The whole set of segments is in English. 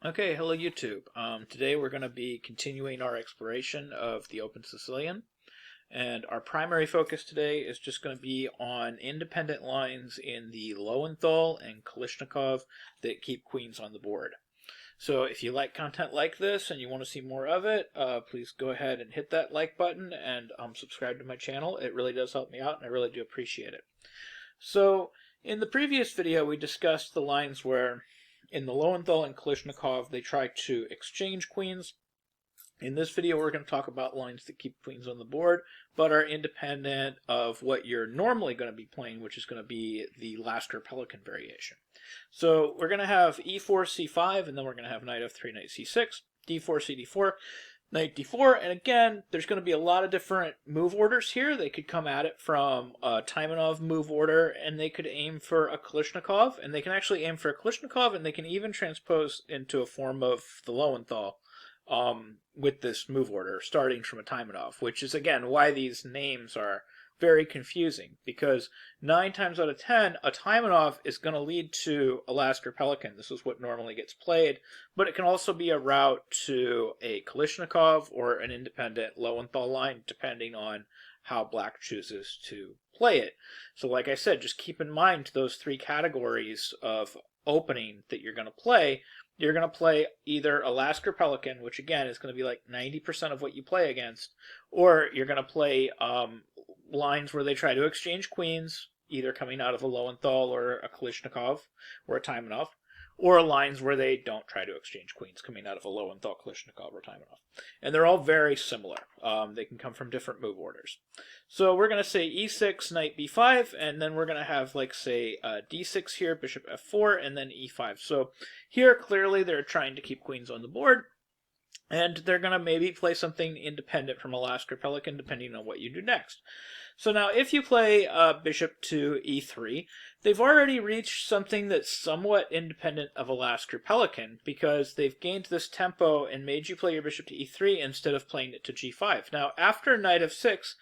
Okay, hello YouTube. Today we're going to be continuing our exploration of the Open Sicilian, and our primary focus today is just going to be on independent lines in the Lowenthal and Kalishnikov that keep queens on the board. So if you like content like this and you want to see more of it, please go ahead and hit that like button and subscribe to my channel. It really does help me out and I really do appreciate it. So in the previous video we discussed the lines where in the Lowenthal and Kalishnikov they try to exchange queens. In this video we're going to talk about lines that keep queens on the board but are independent of what you're normally going to be playing, which is going to be the Lasker Pelican variation. So we're going to have e4, c5, and then we're going to have knight f3, knight c6, d4, cd4, knight d4, and again, there's going to be a lot of different move orders here. They could come at it from a Taimanov move order, and they could aim for a Kalishnikov, and they can actually aim for a Kalishnikov, and they can even transpose into a form of the Lowenthal with this move order, starting from a Taimanov, which is, again, why these names are very confusing, because 9 times out of 10, a Taimanov is going to lead to a Lasker Pelican. This is what normally gets played, but it can also be a route to a Kalishnikov or an independent Lowenthal line, depending on how black chooses to play it. So like I said, just keep in mind those 3 categories of opening that you're going to play. You're going to play either a Lasker Pelican, which again is going to be like 90% of what you play against, or you're going to play lines where they try to exchange queens, either coming out of a Lowenthal or a Kalishnikov or a Taimanov, or lines where they don't try to exchange queens, coming out of a Lowenthal, Kalishnikov, or Taimanov. And they're all very similar. They can come from different move orders. So we're going to say e6, knight b5, and then we're going to have, like, say, d6 here, bishop f4, and then e5. So here, clearly, they're trying to keep queens on the board, and they're going to maybe play something independent from a Lasker Pelican, depending on what you do next. So now, if you play bishop to e3, they've already reached something that's somewhat independent of a Lasker Pelican, because they've gained this tempo and made you play your bishop to e3 instead of playing it to g5. Now, after knight f6,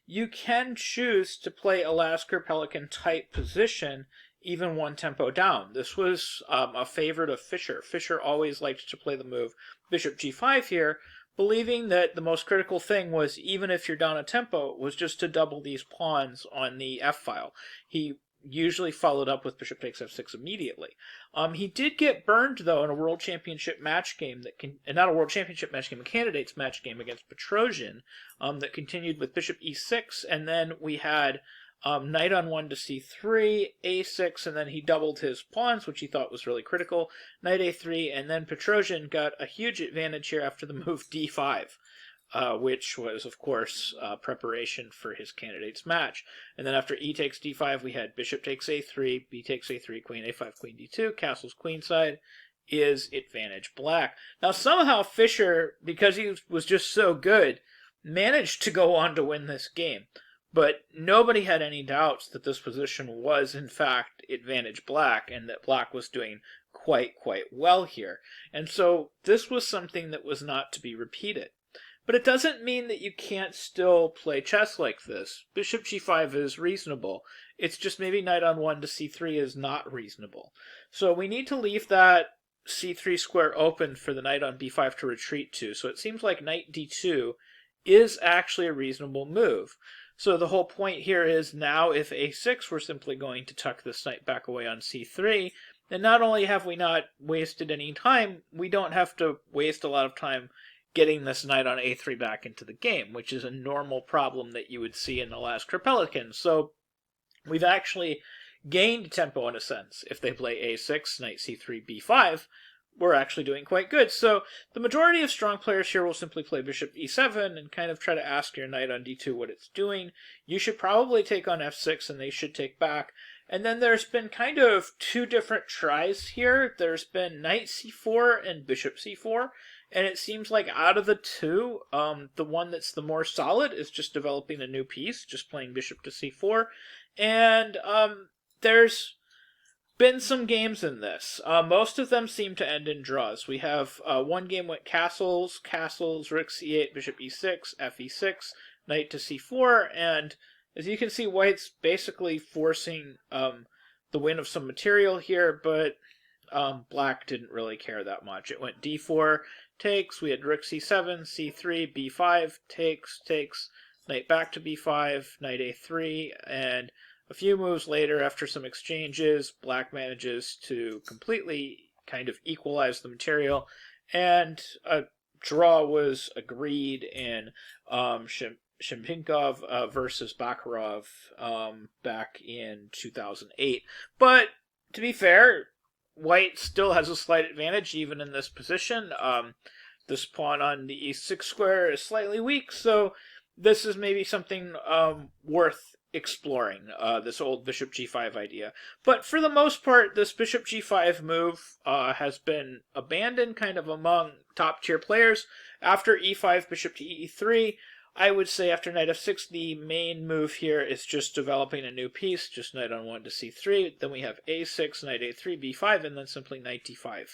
you can choose to play a Lasker Pelican type position even one tempo down. This was a favorite of Fischer. Fischer always liked to play the move bishop g5 here, believing that the most critical thing was, even if you're down a tempo, was just to double these pawns on the f-file. He usually followed up with bishop takes f6 immediately. He did get burned, though, in a World Championship match game, not a World Championship match game, a candidates match game against Petrosian, that continued with bishop e6, and then we had knight on 1 to c3, a6, and then he doubled his pawns, which he thought was really critical, knight a3, and then Petrosian got a huge advantage here after the move d5, which was, of course, preparation for his candidate's match. And then after e takes d5, we had bishop takes a3, b takes a3, queen a5, queen d2, castles queenside is advantage black. Now, somehow Fischer, because he was just so good, managed to go on to win this game. But nobody had any doubts that this position was, in fact, advantage black, and that black was doing quite well here. And so this was something that was not to be repeated. But it doesn't mean that you can't still play chess like this. Bishop g5 is reasonable. It's just maybe knight on 1 to c3 is not reasonable. So we need to leave that c3 square open for the knight on b5 to retreat to. So it seems like knight d2 is actually a reasonable move. So the whole point here is, now if a6, we're simply going to tuck this knight back away on c3, and not only have we not wasted any time, we don't have to waste a lot of time getting this knight on a3 back into the game, which is a normal problem that you would see in the Lasker Pelican. So we've actually gained tempo in a sense. If they play a6, knight c3, b5, we're actually doing quite good. So the majority of strong players here will simply play bishop e7 and kind of try to ask your knight on d2 what it's doing. You should probably take on f6 and they should take back. And then there's been kind of 2 different tries here. There's been knight c4 and bishop c4. And it seems like out of the 2, the one that's the more solid is just developing a new piece, just playing bishop to c4. And there's been some games in this. Most of them seem to end in draws. We have one game with castles, rook c8, bishop e6, fe6, knight to c4, and as you can see, white's basically forcing the win of some material here, but black didn't really care that much. It went d4, takes, we had rook c7, c3, b5, takes, knight back to b5, knight a3, and a few moves later, after some exchanges, black manages to completely kind of equalize the material, and a draw was agreed in Shempinkov versus Bakharov back in 2008. But to be fair, white still has a slight advantage even in this position. This pawn on the e6 square is slightly weak, so this is maybe something worth exploring, this old bishop g5 idea. But for the most part, this bishop g5 move has been abandoned kind of among top tier players. After e5, bishop to e3, I would say after knight f6, the main move here is just developing a new piece, just knight on 1 to c3. Then we have a6, knight a3, b5, and then simply knight d5.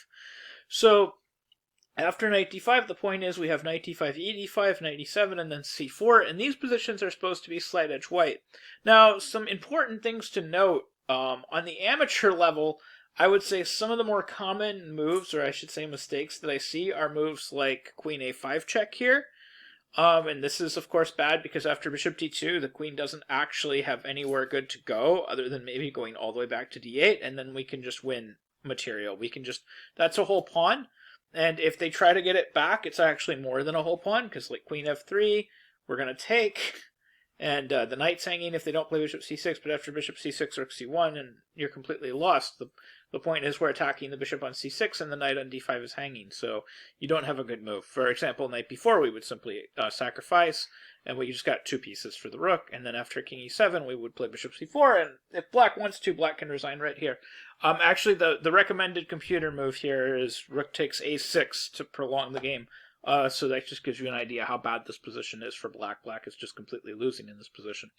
So after knight d5, the point is we have knight d5, e d5, knight e7, and then c4, and these positions are supposed to be slight edge white. Now, some important things to note, on the amateur level, I would say some of the more common moves, or I should say mistakes that I see, are moves like queen a5 check here. And this is, of course, bad because after bishop d2, the queen doesn't actually have anywhere good to go, other than maybe going all the way back to d8, and then we can just win material. That's a whole pawn. And if they try to get it back, it's actually more than a whole pawn, because like queen f3, we're going to take, and the knight's hanging if they don't play bishop c6, but after bishop c6, rook c1, and you're completely lost. The point is we're attacking the bishop on c6, and the knight on d5 is hanging, so you don't have a good move. For example, knight b4, we would simply sacrifice, and we just got 2 pieces for the rook, and then after king e7, we would play bishop c4, and if black wants to, black can resign right here. Actually, the recommended computer move here is rook takes a6 to prolong the game. So that just gives you an idea how bad this position is for black. Black is just completely losing in this position.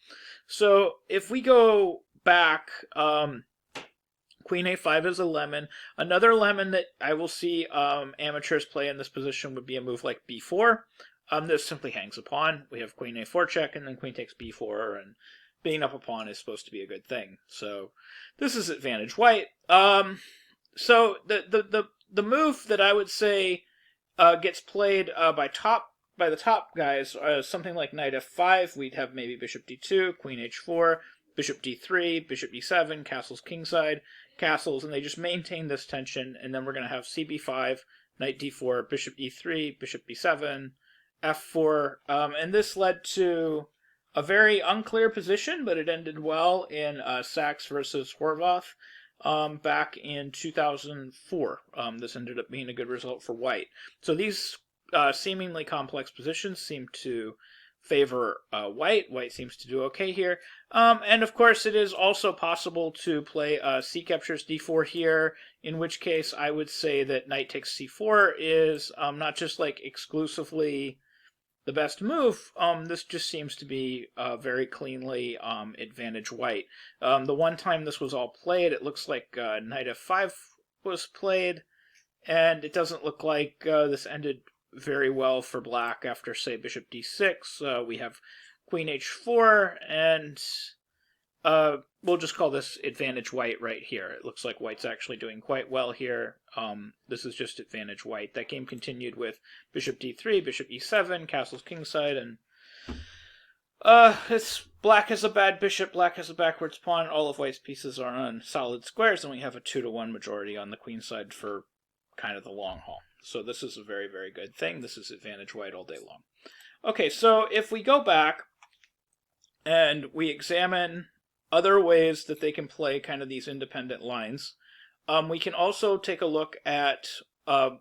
So if we go back, queen a5 is a lemon. Another lemon that I will see amateurs play in this position would be a move like b4. This simply hangs a pawn. We have queen a4 check, and then queen takes b4, and being up a pawn is supposed to be a good thing. So this is advantage white. So the move that I would say gets played by the top guys, something like knight f5. We'd have maybe bishop d2, queen h4, bishop d3, bishop e7, castles kingside, castles, and they just maintain this tension. And then we're going to have cb5, knight d4, bishop e3, bishop b7, f4, and this led to a very unclear position, but it ended well in Sachs versus Horvath back in 2004. This ended up being a good result for white. So these seemingly complex positions seem to favor white. White seems to do okay here. And of course, it is also possible to play c captures d4 here, in which case I would say that knight takes c4 is not just like exclusively the best move. This just seems to be very cleanly advantage white. The one time this was all played, it looks like knight f5 was played, and it doesn't look like this ended very well for black after, say, bishop d6. We have queen h4, and we'll just call this advantage white right here. It looks like white's actually doing quite well here. This is just advantage white. That game continued with bishop d3, bishop e7, castles kingside, and it's black has a bad bishop, black has a backwards pawn. All of white's pieces are on solid squares, and we have a 2-to-1 majority on the queen side for kind of the long haul. So this is a very, very good thing. This is advantage white all day long. Okay, so if we go back and we examine other ways that they can play kind of these independent lines, we can also take a look at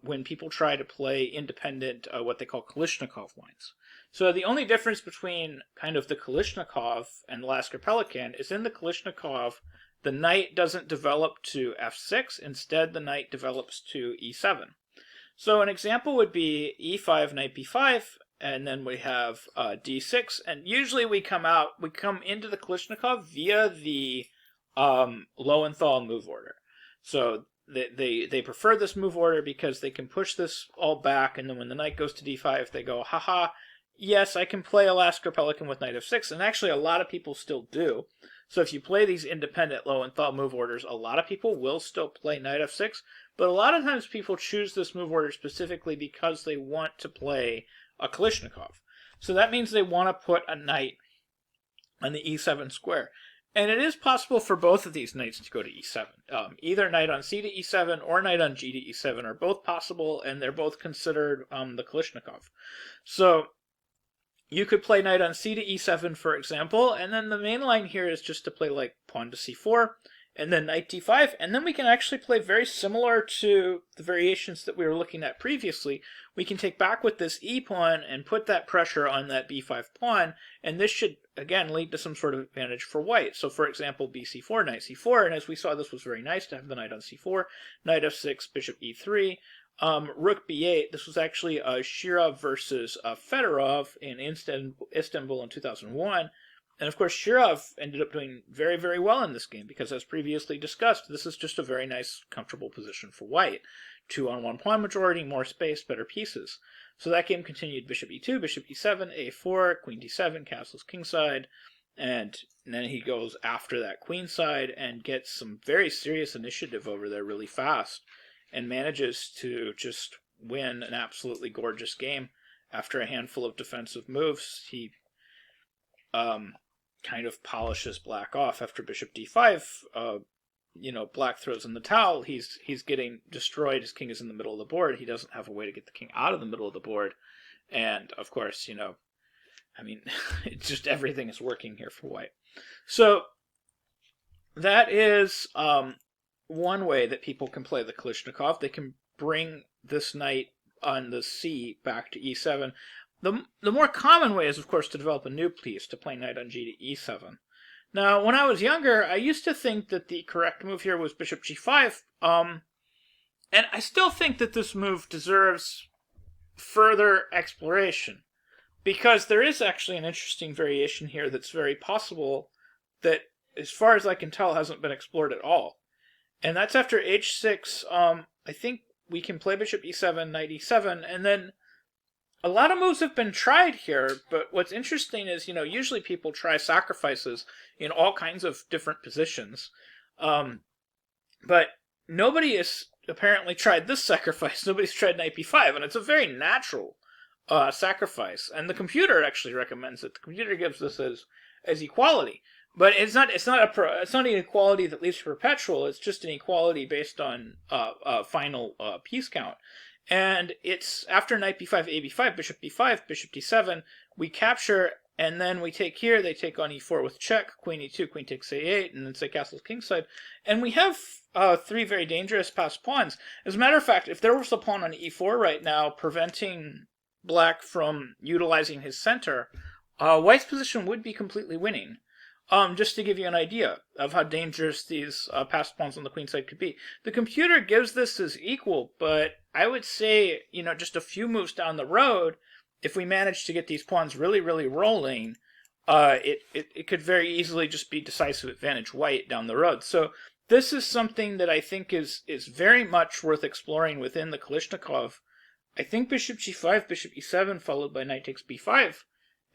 when people try to play independent, what they call Kalishnikov lines. So the only difference between kind of the Kalishnikov and the Lasker Pelikan is in the Kalishnikov, the knight doesn't develop to f6. Instead, the knight develops to e7. So an example would be e5, knight b5, and then we have d6. And usually we come into the Kalishnikov via the Lowenthal move order. So they prefer this move order because they can push this all back, and then when the knight goes to d5, they go, haha, yes, I can play a Lasker Pelikan with knight f6, and actually a lot of people still do. So if you play these independent Lowenthal move orders, a lot of people will still play knight f6, but a lot of times people choose this move order specifically because they want to play a Kalishnikov. So that means they want to put a knight on the e7 square. And it is possible for both of these knights to go to e7. Either knight on c to e7 or knight on g to e7 are both possible, and they're both considered the Kalishnikov. So you could play knight on c to e7, for example, and then the main line here is just to play like pawn to c4, and then knight d5, and then we can actually play very similar to the variations that we were looking at previously. We can take back with this e-pawn and put that pressure on that b5 pawn, and this should, again, lead to some sort of advantage for white. So, for example, bc4, knight c4, and as we saw, this was very nice to have the knight on c4, knight f6, bishop e3, rook b8. This was actually Shirov versus Fedorov in Istanbul in 2001. And of course, Shirov ended up doing very, very well in this game because, as previously discussed, this is just a very nice, comfortable position for white. 2-on-1 pawn majority, more space, better pieces. So that game continued bishop e2, bishop e7, a4, queen d7, castles kingside, and then he goes after that queenside and gets some very serious initiative over there really fast and manages to just win an absolutely gorgeous game. After a handful of defensive moves, he kind of polishes black off. After bishop d5, black throws in the towel. He's getting destroyed. His king is in the middle of the board. He doesn't have a way to get the king out of the middle of the board. And, of course, it's just everything is working here for white. So that is one way that people can play the Kalishnikov. They can bring this knight on the c back to e7. The more common way is, of course, to develop a new piece, to play knight on g to e7. Now, when I was younger, I used to think that the correct move here was bishop g5, and I still think that this move deserves further exploration, because there is actually an interesting variation here that's very possible that, as far as I can tell, hasn't been explored at all. And that's after h6, I think we can play bishop e7, knight e7, and then a lot of moves have been tried here, but what's interesting is, usually people try sacrifices in all kinds of different positions. But nobody has apparently tried this sacrifice. Nobody's tried knight b5, and it's a very natural sacrifice. And the computer actually recommends it. The computer gives this as equality. But it's not an equality that leads to perpetual. It's just an equality based on final piece count. And it's after knight b5, a b5, bishop b5, bishop d7, we capture, and then we take here, they take on e4 with check, queen e2, queen takes a8, and then say castles kingside. And we have three very dangerous passed pawns. As a matter of fact, if there was a pawn on e4 right now preventing black from utilizing his center, white's position would be completely winning. Just to give you an idea of how dangerous these passed pawns on the queen side could be. The computer gives this as equal, but I would say, just a few moves down the road, if we manage to get these pawns really, really rolling, it could very easily just be decisive advantage white down the road. So this is something that I think is very much worth exploring within the Kalishnikov. I think bishop g5, bishop e7, followed by knight takes b5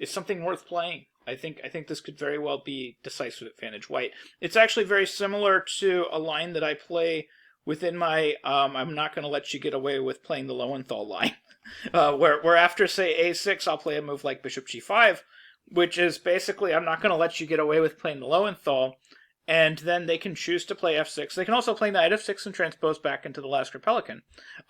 is something worth playing. I think this could very well be decisive advantage white. It's actually very similar to a line that I play within my I'm not going to let you get away with playing the Lowenthal line, where after, say, a6, I'll play a move like bishop g5, which is basically I'm not going to let you get away with playing the Lowenthal, and then they can choose to play f6. They can also play knight f6 and transpose back into the Lasker Pelican.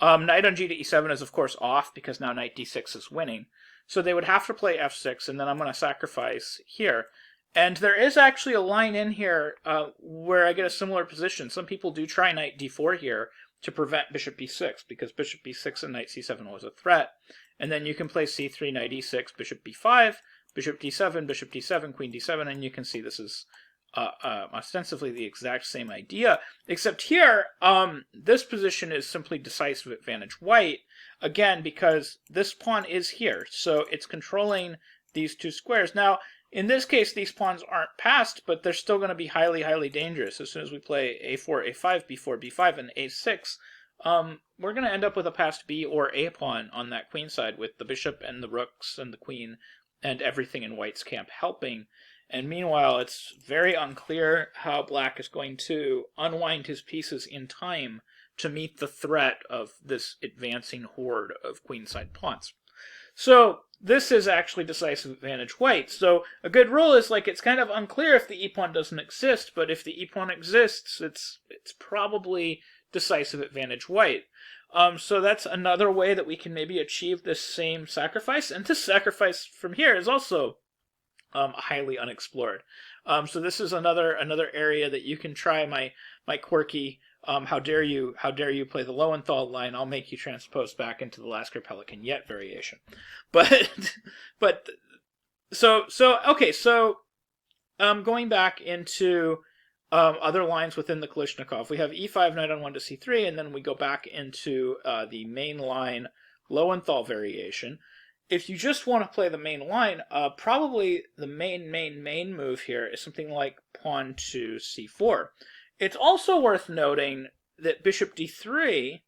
Knight on g to e7 is, of course, off because now knight d6 is winning. So they would have to play f6, and then I'm going to sacrifice here. And there is actually a line in here where I get a similar position. Some people do try knight d4 here to prevent bishop b6, because bishop b6 and knight c7 was a threat. And then you can play c3, knight e6, bishop b5, bishop d7, queen d7, and you can see this is ostensibly the exact same idea, except here, this position is simply decisive advantage white, again, because this pawn is here, so it's controlling these two squares. Now, in this case, these pawns aren't passed, but they're still going to be highly, highly dangerous. As soon as we play a4, a5, b4, b5, and a6, we're going to end up with a passed b or a pawn on that queen side, with the bishop and the rooks and the queen and everything in white's camp helping. And meanwhile, it's very unclear how black is going to unwind his pieces in time to meet the threat of this advancing horde of queenside pawns. So this is actually decisive advantage white. So a good rule is like it's kind of unclear if the e-pawn doesn't exist, but if the e-pawn exists, it's probably decisive advantage white. So that's another way that we can maybe achieve this same sacrifice. And this sacrifice from here is also highly unexplored. So this is another area that you can try my quirky how dare you play the Lowenthal line, I'll make you transpose back into the Lasker Pelican Yet variation. But so going back into other lines within the Kalishnikov, we have e5 knight on 1 to c3, and then we go back into the main line Lowenthal variation. If you just want to play the main line, probably the main move here is something like pawn to c4. It's also worth noting that bishop d3,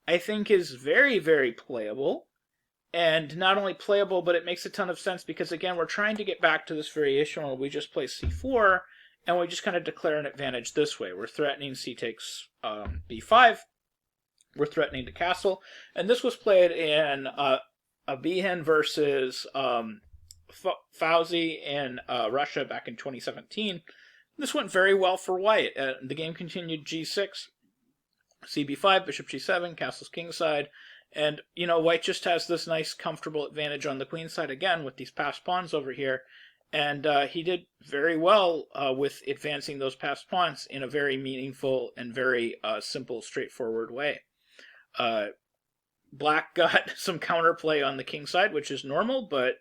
I think, is very, very playable. And not only playable, but it makes a ton of sense because, again, we're trying to get back to this variation where we just play c4, and we just kind of declare an advantage this way. We're threatening c takes b5. We're threatening to castle. And this was played in a Behan versus Fauzi in Russia back in 2017. This went very well for white. The game continued g6, cb5, bishop g7, castles kingside, and, you know, white just has this nice comfortable advantage on the queen side again with these passed pawns over here, and he did very well with advancing those passed pawns in a very meaningful and very simple, straightforward way. Black got some counterplay on the king side, which is normal, but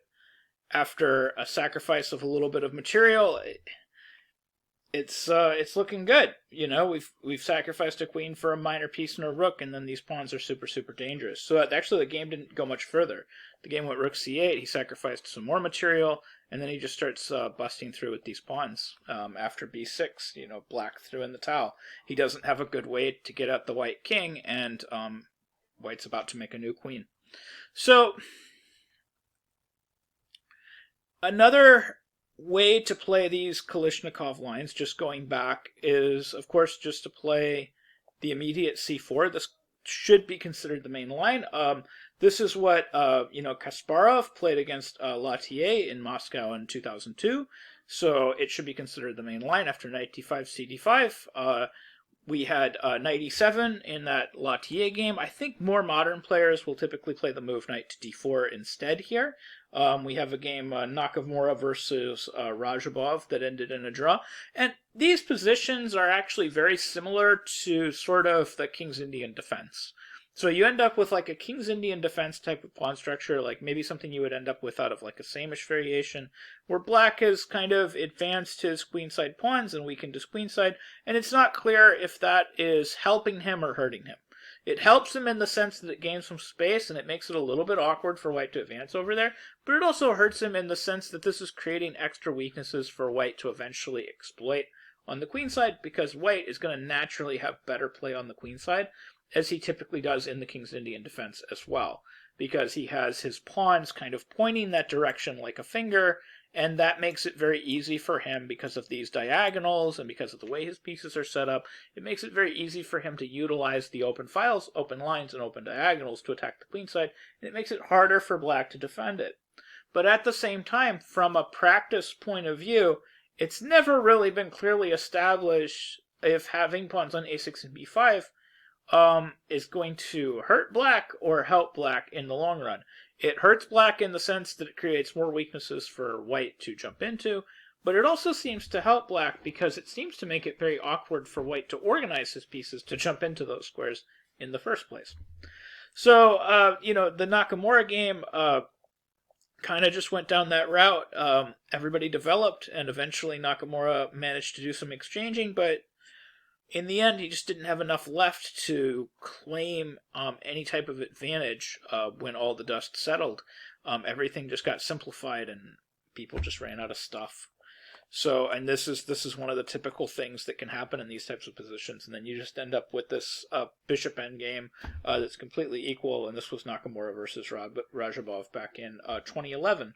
after a sacrifice of a little bit of material, it's looking good. You know, we've sacrificed a queen for a minor piece and a rook, and then these pawns are super, super dangerous. So actually the game didn't go much further. The game went rook c8, he sacrificed some more material, and then he just starts busting through with these pawns. After b6, you know, black threw in the towel. He doesn't have a good way to get at the white king, and white's about to make a new queen. So another way to play these Kalishnikov lines, just going back, is, of course, just to play the immediate c4. This should be considered the main line. This is what, Kasparov played against Latier in Moscow in 2002, so it should be considered the main line. After knight d5, cd5, we had knight e7 in that Latier game. I think more modern players will typically play the move knight to d4 instead here. We have a game, Nakamura versus Rajabov, that ended in a draw. And these positions are actually very similar to sort of the King's Indian defense. So you end up with like a King's Indian defense type of pawn structure, like maybe something you would end up with out of like a Samish variation, where black has kind of advanced his queenside pawns and weakened his queenside, and it's not clear if that is helping him or hurting him. It helps him in the sense that it gains some space and it makes it a little bit awkward for white to advance over there, but it also hurts him in the sense that this is creating extra weaknesses for white to eventually exploit on the queen side, because white is going to naturally have better play on the queen side, as he typically does in the King's Indian defense as well, because he has his pawns kind of pointing that direction like a finger, and that makes it very easy for him because of these diagonals and because of the way his pieces are set up. It makes it very easy for him to utilize the open files, open lines, and open diagonals to attack the queen side, and it makes it harder for black to defend it. But at the same time, from a practice point of view, it's never really been clearly established if having pawns on a6 and b5 is going to hurt black or help black in the long run. It hurts black in the sense that it creates more weaknesses for white to jump into, but it also seems to help black because it seems to make it very awkward for white to organize his pieces to jump into those squares in the first place. So, the Nakamura game kind of just went down that route. Everybody developed, and eventually Nakamura managed to do some exchanging, but in the end, he just didn't have enough left to claim any type of advantage when all the dust settled. Everything just got simplified and people just ran out of stuff. So, and this is one of the typical things that can happen in these types of positions, and then you just end up with this bishop endgame that's completely equal. And this was Nakamura versus Rajabov back in 2011.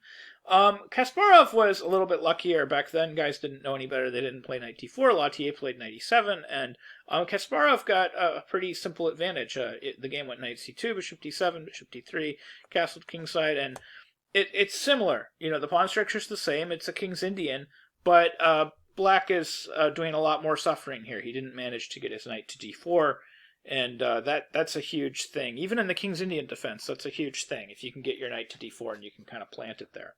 Kasparov was a little bit luckier back then. Guys didn't know any better. They didn't play knight d4. Lautier played knight e7, and Kasparov got a pretty simple advantage. The game went knight c2, bishop d7, bishop d3, castled kingside, and it's similar. You know, the pawn structure's the same. It's a King's Indian, but Black is doing a lot more suffering here. He didn't manage to get his knight to d4, and that's a huge thing. Even in the King's Indian defense, that's a huge thing. If you can get your knight to d4 and you can kind of plant it there.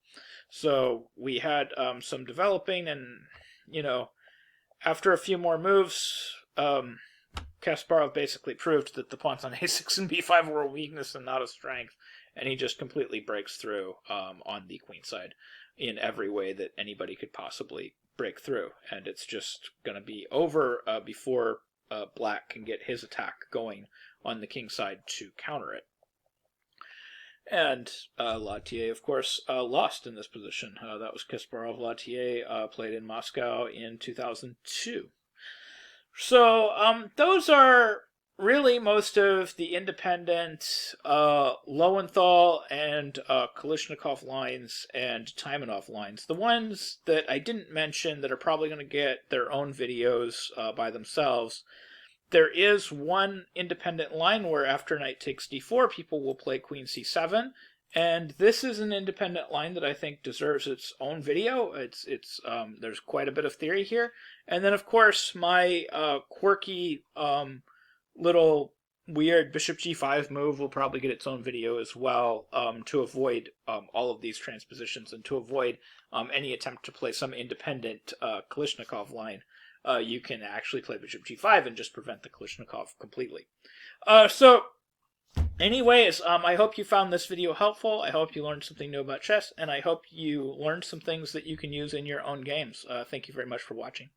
So we had some developing, and, you know, after a few more moves, Kasparov basically proved that the pawns on a6 and b5 were a weakness and not a strength, and he just completely breaks through on the queen side in every way that anybody could possibly break through. And it's just going to be over before Black can get his attack going on the king side to counter it. And Lautier, of course, lost in this position. That was Kasparov. Lautier played in Moscow in 2002. So those are really most of the independent Lowenthal and Kalishnikov lines and Taimanov lines. The ones that I didn't mention that are probably going to get their own videos by themselves. There is one independent line where after knight takes d4, people will play queen c7. And this is an independent line that I think deserves its own video. There's quite a bit of theory here. And then, of course, my quirky little weird bishop g5 move will probably get its own video as well, to avoid all of these transpositions and to avoid any attempt to play some independent Kalishnikov line. You can actually play bishop g5 and just prevent the Kalishnikov completely. So anyways, I hope you found this video helpful. I hope you learned something new about chess, and I hope you learned some things that you can use in your own games. Thank you very much for watching.